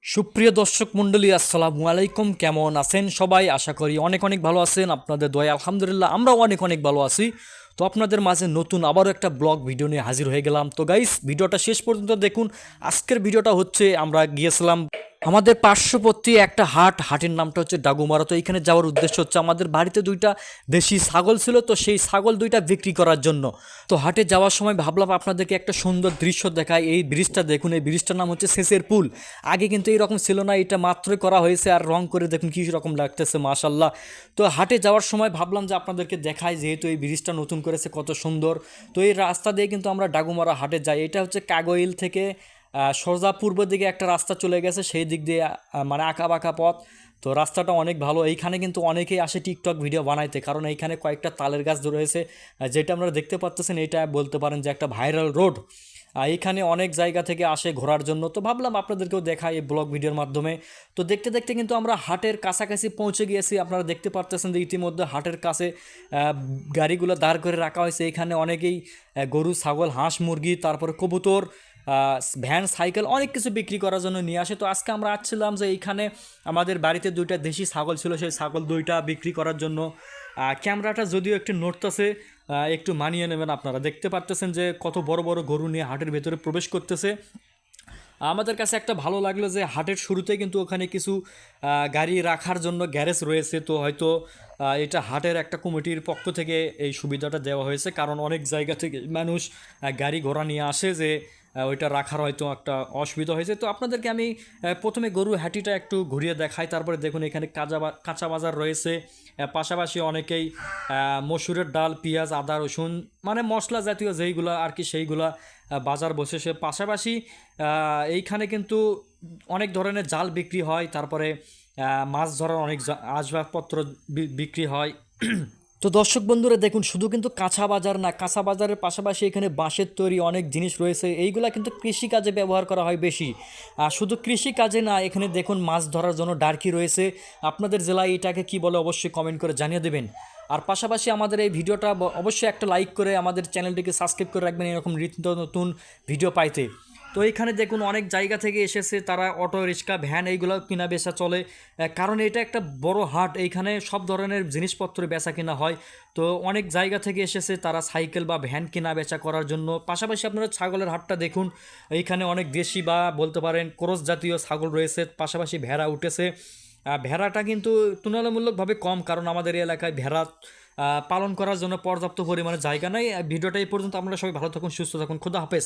সুপ্রিয় দর্শক মণ্ডলী, আসসালামু আলাইকুম। কেমন আছেন সবাই? আশা করি অনেক অনেক ভালো আছেন। আপনাদের দয়ায় আলহামদুলিল্লাহ আমরাও অনেক অনেক ভালো আছি। তো আপনাদের মাঝে নতুন আবারও একটা ব্লগ ভিডিও নিয়ে হাজির হয়ে গেলাম। তো গাইস, ভিডিওটা শেষ পর্যন্ত দেখুন। আজকের ভিডিওটা হচ্ছে আমরা গিয়েছিলাম আমাদের পার্শ্ববর্তী একটা হাটের নামটা হচ্ছে ডাগুমারা। তো এখানে যাওয়ার উদ্দেশ্য হচ্ছে আমাদের বাড়িতে দুইটা দেশি ছাগল ছিল, তো সেই ছাগল দুইটা বিক্রি করার জন্য। তো হাটে যাওয়ার সময় ভাবলাম আপনাদেরকে একটা সুন্দর দৃশ্য দেখায়। এই ব্রিজটা দেখুন, এই ব্রিজটার নাম হচ্ছে সেচের পুল। আগে কিন্তু এইরকম ছিল না, এটা মাত্রই করা হয়েছে। আর রং করে দেখুন কী রকম লাগতেছে, মাশাল্লাহ। তো হাটে যাওয়ার সময় ভাবলাম যে আপনাদেরকে দেখাই, যেহেতু এই ব্রিজটা নতুন করেছে কত সুন্দর। তো এই রাস্তা দিয়ে কিন্তু আমরা ডাগুমারা হাটে যাই। এটা হচ্ছে কাগইল থেকে সোজা পূর্ব দিকে একটা রাস্তা চলে গেছে, সেই দিক দিয়ে মানে আঁকা বাঁকা পথ। তো রাস্তাটা অনেক ভালো। এইখানে কিন্তু অনেকেই আসে টিকটক ভিডিও বানাইতে, কারণ এইখানে কয়েকটা তালের গাছ রয়েছে। যেটা আপনারা দেখতে পাচ্ছেন, এটা বলতে পারেন যে একটা ভাইরাল রোড। এইখানে অনেক জায়গা থেকে আসে ঘোরার জন্য। তো ভাবলাম আপনাদেরকেও দেখাই এই ব্লগ ভিডিওর মাধ্যমে। তো দেখতে দেখতে কিন্তু আমরা হাটের কাছাকাছি পৌঁছে গিয়েছি। আপনারা দেখতে পারতেছেন যে ইতিমধ্যে হাটের কাছে গাড়িগুলো দাঁড় করে রাখা হয়েছে। এখানে অনেকেই গরু, ছাগল, হাঁস, মুরগি, তারপরে কবুতর, ভ্যান, সাইকেল অনেক কিছু বিক্রি করার জন্য নিয়ে আসে। তো আজকে আমরা আসছিলাম যে এইখানে আমাদের বাড়িতে দুইটা দেশি ছাগল ছিল, সেই ছাগল দুইটা বিক্রি করার জন্য। ক্যামেরাটা যদিও একটু নড়তেছে, একটু মানিয়ে নেবেন। আপনারা দেখতে পারতেছেন যে কত বড় বড় গরু নিয়ে হাটের ভেতরে প্রবেশ করতেছে। আমাদের কাছে একটা ভালো লাগলো যে হাটের শুরুতে কিন্তু ওখানে কিছু গাড়ি রাখার জন্য গ্যারেজ রয়েছে। তো হয়তো এটা হাটের একটা কমিটির পক্ষ থেকে এই সুবিধাটা দেওয়া হয়েছে, কারণ অনেক জায়গা থেকে মানুষ গাড়ি ঘোড়া নিয়ে আসে, যে ওইটা রাখার হয়তো একটা অসুবিধা হয়েছে। তো আপনাদেরকে আমি প্রথমে গরু হাটিটা একটু ঘুরিয়ে দেখাই। তারপরে দেখুন এখানে কাঁচা বাজার রয়েছে। পাশাপাশি অনেকেই মসুরের ডাল, পেঁয়াজ, আদা, রসুন, মানে মশলা জাতীয় যেইগুলো আর কি, সেইগুলা বাজার বসেছে। পাশাপাশি এইখানে কিন্তু অনেক ধরনের জাল বিক্রি হয়। তারপরে মাছ ধরার অনেক আসবাবপত্র বিক্রি হয়। তো দর্শক বন্ধুরা দেখুন, শুধু কিন্তু কাঁচা বাজার না, কাঁচা বাজারের পাশাপাশি এখানে বাঁশের তৈরি অনেক জিনিস রয়েছে। এইগুলা কিন্তু কৃষিকাজে ব্যবহার করা হয় বেশি। আর শুধু কৃষিকাজে না, এখানে দেখুন মাছ ধরার জন্য ডার্কি রয়েছে। আপনাদের জেলায় এটাকে কি বলে অবশ্যই কমেন্ট করে জানিয়ে দেবেন। আর পাশাপাশি আমাদের এই ভিডিওটা অবশ্যই একটা লাইক করে আমাদের চ্যানেলটিকে সাবস্ক্রাইব করে রাখবেন এরকম নিত্য নতুন ভিডিও পাইতে। তো এইখানে দেখুন অনেক জায়গা থেকে এসেছে তারা, অটো রিক্সা, ভ্যান এইগুলো কিনা বেচা চলে। কারণ এটা একটা বড় হাট, এইখানে সব ধরনের জিনিসপত্র বেচা কিনা হয়। তো অনেক জায়গা থেকে এসেছে তারা সাইকেল বা ভ্যান কেনা বেচা করার জন্য। পাশাপাশি আপনারা ছাগলের হাটটা দেখুন, এইখানে অনেক দেশি বা বলতে পারেন ক্রস জাতীয় ছাগল রয়েছে। পাশাপাশি ভেড়া উঠেছে। ভেড়াটা কিন্তু তুলনামূলকভাবে কম, কারণ আমাদের এই এলাকায় ভেড়া পালন করার জন্য পর্যাপ্ত পরিমাণে জায়গা নাই। ভিডিওটা এই পর্যন্ত। আপনারা সবাই ভালো থাকুন, সুস্থ থাকুন, খোদা হাফেজ।